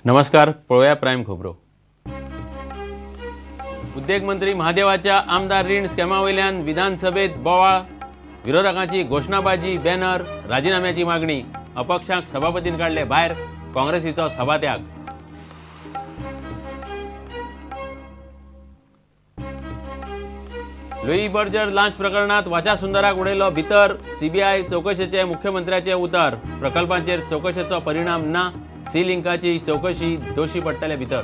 नमस्कार, पळोवया प्रायम खबरो। उद्देग मंत्री महादेवाच्या आमदार रीण स्कॅमा वयल्यान विधानसभेत बोवाळ, विरोधकांची घोषणाबाजी, बॅनर, राजीनाम्याची मागणी, अपक्षांक सभापतीन काढले भायर, काँग्रेसीचो सभात्याग। लुई बर्जर लांच प्रकरणात वाचा सुंदराक उडयलो भितर, सीबीआय चौकशेचे मुख्यमंत्र्याचे उतर, प्रकल्पांचेर चौकशेचो परिणाम ना, सी लिंकाची चौकशी, दोशी पडटले भितर।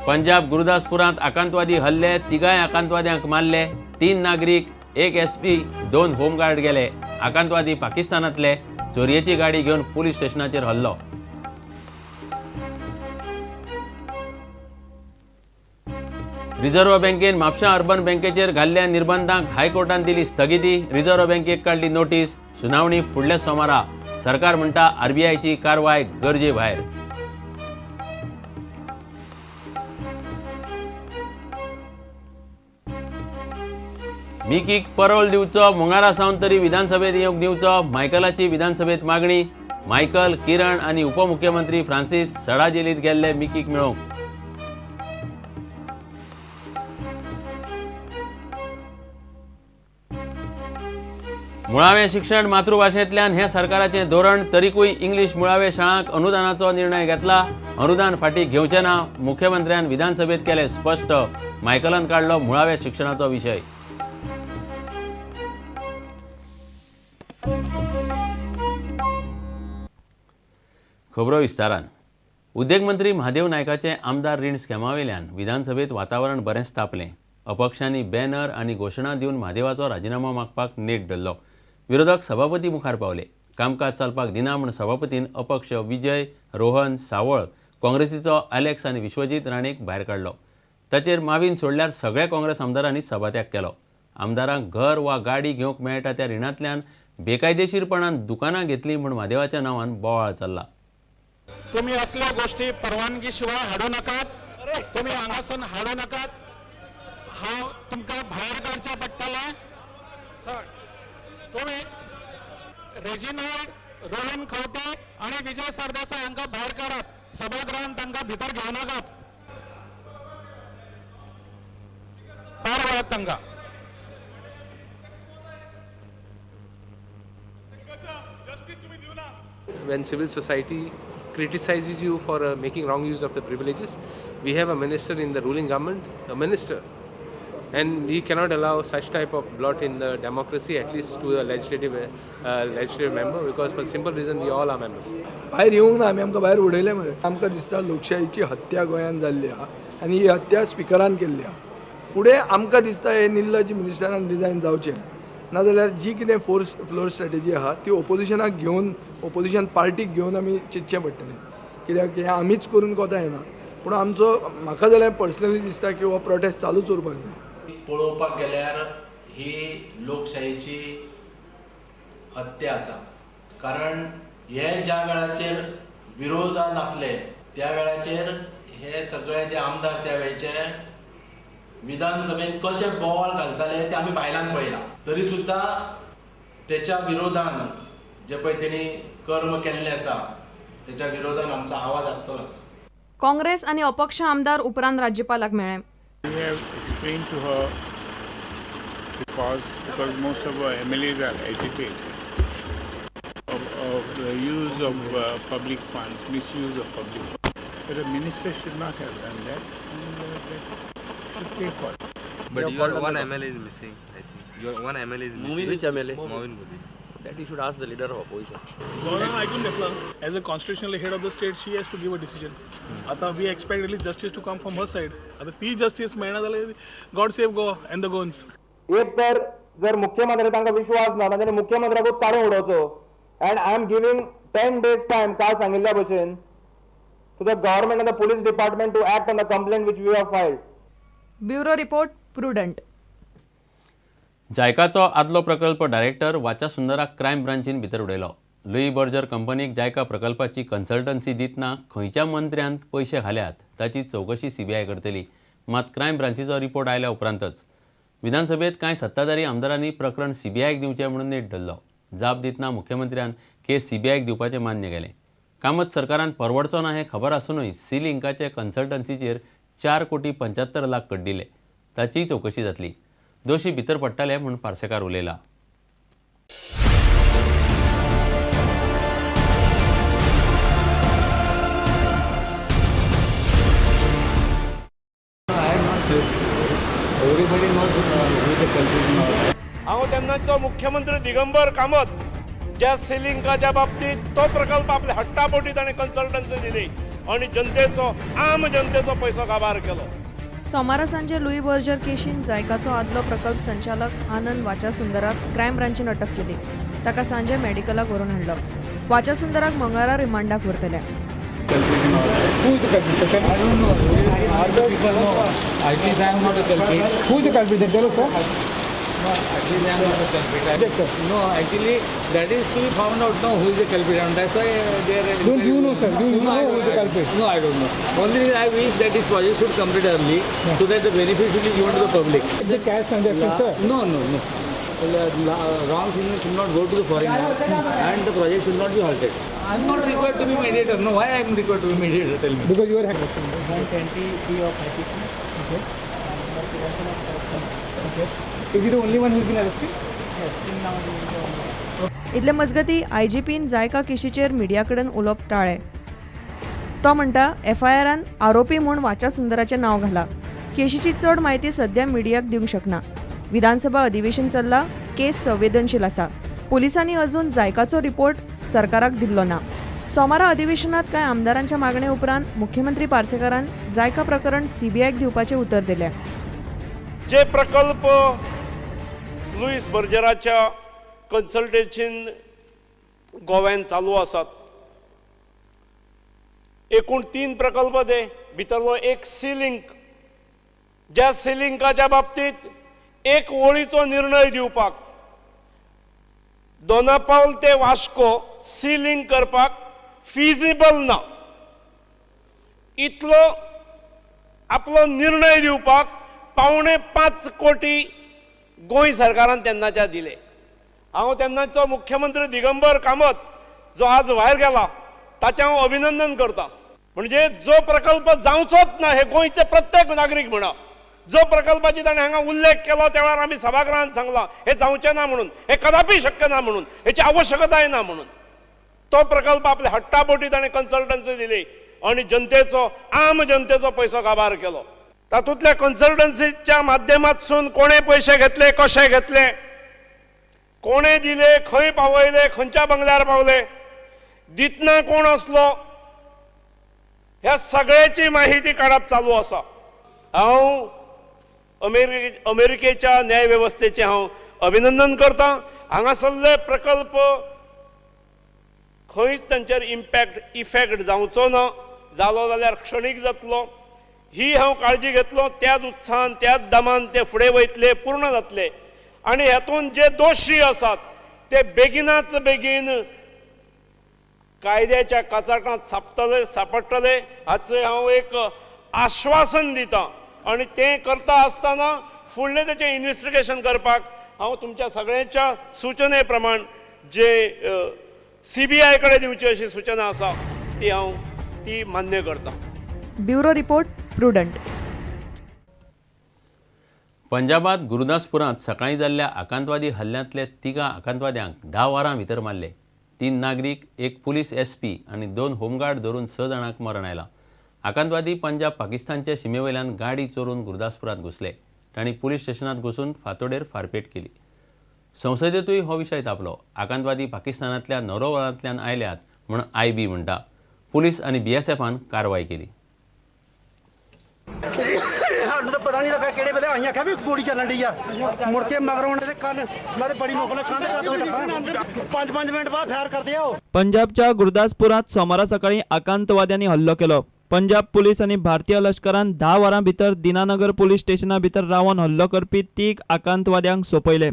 पंजाब गुरुदासपुरांत आकांतवादी हल्ले, तिगाय आकांतवाद्यांक मारले, 3 नागरिक, 1 एसपी, 2 होमगार्ड गेले। आकांतवादी पाकिस्तानातले, चोरयेची गाडी घेवन पुलीस स्टेशनाचेर हल्लो। रिझर्व्ह बँकेन म्हापशां अर्बन बँकेचेर घाल्ल्या निर्बंधांक हायकोर्टान दिली स्थगिती। रिझर्व्ह बँकेक काडली नोटीस, सुनावणी फुडल्या सोमारा। सरकार म्हणटा आरबीआयची कारवाय गरजे भायर। मिकीक परोल दिवचो, मंगळारा सावन तरी विधानसभेत येवंक दिवचो, मायकलाची विधानसभेत मागणी। मायकल, किरण आनी उपमुख्यमंत्री फ्रांसीस सडा जेलीत गेल्ले मिकीक मेळोवंक। मुळावें शिक्षण मातृभाशेंतल्यान हें सरकाराचें धोरण, तरीकूय इंग्लीश मुळावे शाळांक अनुदानाचो निर्णय घेतला। अनुदान फाटीं घेवचें ना, मुख्यमंत्र्यान विधानसभेत केलें स्पश्ट। मायकलान काडलो मुळाव्या शिक्षणाचो विशय। खबरो विस्तारान। उद्देग मंत्री महादेव नायकाचे आमदार रीण स्कॅमा वयल्यान विधानसभेत वातावरण बरेंच तापलें। अपक्षांनी बॅनर आनी घोशणा दिवन महादेवाचो राजिनामो मागपाक नेट धरलो। विरोधक सभापती मुखार पावले। कामकाज चलपाक दिना म्हूण सभापतीन अपक्ष विजय, रोहन, सावळ, काँग्रेसीचो अलेक्स आनी विश्वजीत राणेक भायर काडलो। ताचेर मावीन सोडल्यार सगळ्या काँग्रेस आमदारांनी सभात्याग केलो। आमदारांक घर वा गाडी घेवंक मेळटा त्या रिणांतल्यान बेकायदेशीरपणान दुकानां घेतलीं म्हूण महादेवाच्या नांवान बोवाळ चल्ला। तुम्ही असल्या गोष्टी परवानगी शिवाय हाडू नकात, तुम्ही हांगासून हाडू नकात। हांव तुमकां भायर काडचें पडटलें। तुम्ही रेजिनाल्ड, रोहन खंवटे आणि विजय सरदेसाय हांकां भायर काडात। सभागृहांत तांकां भितर घेवं नाकात, भायर वळात तांकां। When civil society criticizes you for making wrong use of the privileges, we have a minister in the ruling government, a minister, and we cannot allow such type of blot in the democracy, at least to a legislative member, because for simple reason we all are members. भायर येवंक ना, आमी आमकां भायर उडयले मरे। आमकां दिसता लोकशायेची हत्या गोंयांत जाल्ली आहा आनी ही हत्या स्पिकरान केल्ली आहा। फुडें आमकां दिसता हे निल्लाची मिनिस्टरान रिजायन जावचें, नाजाल्यार जी कितें फ्लोर स्ट्रॅटेजी आहा ती ओपोजिशनाक घेवन, ओपोजिशन पार्टीक घेवन आमी चिंतचें पडटलें, कित्याक हें आमीच करून कोता येना। पूण आमचो म्हाका जाल्यार पर्सनली दिसता की हो प्रोटेस्ट चालूच उरपाक जाय। पळोवपाक गेल्यार ही लोकशायेची हत्या आसा, कारण हे ज्या वेळाचेर विरोधान आसले त्या वेळाचेर हे सगळे जे आमदार त्या वेळचे विधानसभेत कशे बोवाळ घालताले ते आमी भायल्यान पळयला। तरी सुद्दां तेच्या विरोधान जे पळय तेणी कर्म केल्लें आसा तेच्या विरोधान आमचो आवाज आसतलोच। काँग्रेस आणि अपक्ष आमदार उपरांत राज्यपालाक मेळ्ळे। We have explained to her because most of our MLAs are agitated of the use of public funds, misuse of public funds. But a minister should not have done that, and that should pay for it. But your one MLA is missing, I think. Your one MLA is missing. Which MLA? Movin Budi. That you should ask the leader of opposition. I can declare as a constitutional head of the state, she has to give a decision. आता we expect really justice to come from her side. आता ती justice मेळना जाल्यार God save Goa and the Goans. एक तर जर मुख्यमंत्री तांकां विश्वास ना जाल्यार मुख्यमंत्र्याकूच काडून उडोवचो। And I am giving 10 days time, काल सांगिल्ल्या भशेन, to the government and the police department to act on the complaint which we have filed. Bureau report Prudent. जायकाचो आदलो प्रकल्प डायरेक्टर वाचा सुंदराक क्रायम ब्रांचीन भितर उडयलो। लुई बर्जर कंपनीक जायका प्रकल्पाची कन्सल्टन्सी दितना खंयच्या मंत्र्यान पयशे घाल्यात ताची चौकशी सीबीआय करतली। मात क्रायम ब्रांचीचो रिपोर्ट आयल्या उपरांतच विधानसभेत कांय सत्ताधारी आमदारांनी प्रकरण सीबीआयक दिवचें म्हणून नेट धरलो. जाप दितना मुख्यमंत्र्यान केस सीबीआयक दिवपाचें मान्य केलें. कामत सरकारान परवडचो ना हें खबर आसूनय सी लिंकाचे कन्सल्टन्सीचेर 4,75,00,000 कड्डिले. ताचीय चवकशी जातली. दोशी भितर पडटले म्हूण पार्सेकार उलयला. हांव तेन्नाचो मुख्यमंत्री दिगंबर कामत ज्या सिलिंकाच्या बाबतीत तो प्रकल्प आपल्या हट्टापोटी ताणें कन्सल्टन्सी दिली आणि आम जनतेचो पैसो काबार केलो. सोमारा सांजे लुई बर्जर केशीन जायकाचो आदलो प्रकल्प संचालक आनंद वाचासुंदराक क्रायम ब्रांचीन अटक केली. ताका सांजे मेडिकलाक व्हरून हाडलो. वाचासुंदराक मंगळारा रिमांडाक व्हरतले. No, actually, that is to be found out now who is the culprit, and that's why they are. Don't you know, sir? Do you know who is the culprit? No, I don't know. Only thing I wish that this project should complete early, so that the benefit should be given to the public. The cash transaction, sir? No. Wrong signal should not go to the foreigner, and the project should not be halted. I'm not required to be mediator. No, why I'm required to be mediator? Tell me. Because you are having 120 of okay. Is he the only one who has been arrested? इतले मजगती IGPन JICA केशीचेर media कडेन उलोवप टाळ्ळे. तो म्हणटा FIRन आरोपी म्हूण वाचासुंदराचें नांव घाला. केशीची चड म्हायती सध्या मिडियाक दिवंक शकना. विधानसभा अधिवेशन चल्ला. केस संवेदनशील आसा. पुलिसांनी अजून जायकाचो रिपोर्ट सरकाराक दिल्लो ना. सोमारा अधिवेशनात कांय आमदारांच्या मागणे उपरांत मुख्यमंत्री पार्सेकारान जायका प्रकरण CBIक दिवपाचें उतर दिलें. जे प्रकल्प लुईस बर्जराच्या कन्सल्टन्सीन गोव्यान चालू आसात, एकूण 3 प्रकल्प ते भितरलो एक सी लिंक, ज्या सी लिंकाच्या बाबतीत एक वळीचो निर्णय दिवपाक दोनापावल ते वास्को सी लिंक करपाक फिजिबल ना, इतलो आपलो निर्णय दिवपाक 5.25 कोटी गोंय सरकारान तेन्नाच्या दिले. हांव तेन्नाचो मुख्यमंत्री दिगंबर कामत जो आज भायर गेला ताचें हांव अभिनंदन करता. म्हणजे जो प्रकल्प जावचोच ना हे गोंयचे प्रत्येक नागरीक म्हणा, जो प्रकल्पाची ताणें हांगा उल्लेख केलो त्या वेळार आमी सभागृहांत सांगला हे जावचें ना म्हणून, हे कदापि शक्य ना म्हणून, हेची आवश्यकताय ना म्हणून. तो प्रकल्प आपल्या हट्टापोटी ताणें कन्सल्टन्सी दिली आणि आम जनतेचो पैसो काबार केलो. तातूंतल्या कन्सल्टन्सीच्या माध्यमांतसून कोणे पैसे घेतले, कशे घेतले, कोणे दिले, खंय पावयले, खंयच्या बंगल्यार पावले, दितना कोण असलो, ह्या सगळ्याची माहिती काडप चालू आसा. हांव अमेरिकेच्या न्याय वेवस्थेचें हांव अभिनंदन करता. हांगासरले प्रकल्प खंयच तांचेर इफेक्ट जावचो ना, जालो जाल्यार क्षणीक जातलो ही हांव काळजी घेतलो. त्याच उत्साहान त्याच दमान ते फुडें वयतले, पूर्ण जातले आणि हेतून जे दोशी आसात ते बेगीनाच बेगीन कायद्याच्या कचाटांत सापडटले हाचें हांव एक आश्वासन दिता. आणि ते करता आसतना फुडलें तेचें इन्व्हेस्टिगेशन करपाक हांव तुमच्या सगळ्यांच्या सुचने प्रमाण जे CBI कडेन दिवची अशी सूचना आसा ती मान्य करता. Bureau report Prudent. पंजाबात गुरुदासपुरांत सकाळीं जाल्ल्या आकांतवादी हल्ल्यांतले 3 आकांतवाद्यांक 10 वरां भितर मारले. 3 नागरीक, एक पुलीस SP आनी 2 होमगार्ड धरून 6 जाणांक मरण आयलां. आकांतवादी पंजाब पाकिस्तानचे शिमेवयल्यान गाडी चोरून गुरुदासपुरांत घुसले. तांणी पुलीस स्टेशनांत घुसून फांतोडेर फारपेट केली. संसदेतूय हो विशय तापलो. आकांतवादी पाकिस्तानांतल्या नौरोवरांतल्यान आयल्यात म्हूण IB म्हणटा. पुलीस आनी BSFन कारवाय केली. पता नहीं लगा केड़े वेले आइयां क्या भी गोली चलन दी आ मुड़ के मगर उन्होंने कल मारे बड़ी मोकले कांदे 5 मिनट बाद फायर कर दिया. पंजाबच्या गुरदासपुरांत सोमारा सकाळी आकांतवाद्यांनी हल्लो केलो. पंजाब पुलीस आनी भारतीय लश्करान 10 वरां भितर दिनानगर पुलीस स्टेशना भितर रावन हल्लो करपी 3 आकांतवाद्यांक सोंपयले.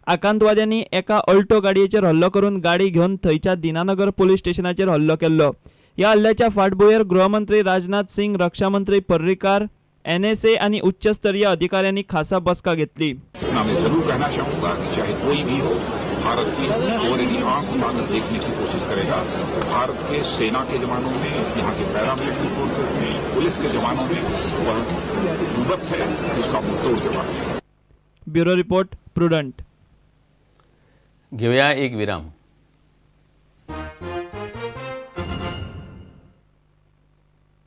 आकांतवाद्यांनी एका अल्टो गाडयेचेर हल्लो करून गाडी घेवन थंयच्या दिनानगर पुलीस स्टेशनाचेर हल्लो केल्लो. ह्या हल्ल्याच्या फाटभुंयेर गृहमंत्री राजनाथ सिंग, रक्षा मंत्री पर्रीकार, NSA आणि उच्चस्तरीय अधिकाऱ्यांनी खासा बसका घेतली. मैं जरूर कहना चाहूँगा कि चाहे कोई भी हो, भारत की कोरेली आंख उठाकर देखने की कोशिश करेगा. भारत के सेना के जवानों में, यहाँ के पैरामिलिट्री फोर्सेस में, पुलिस के जवानों में वह युवक है, उसका मुंह तोड़ के मारेगा. Bureau report, prudent. घेऊया एक विराम.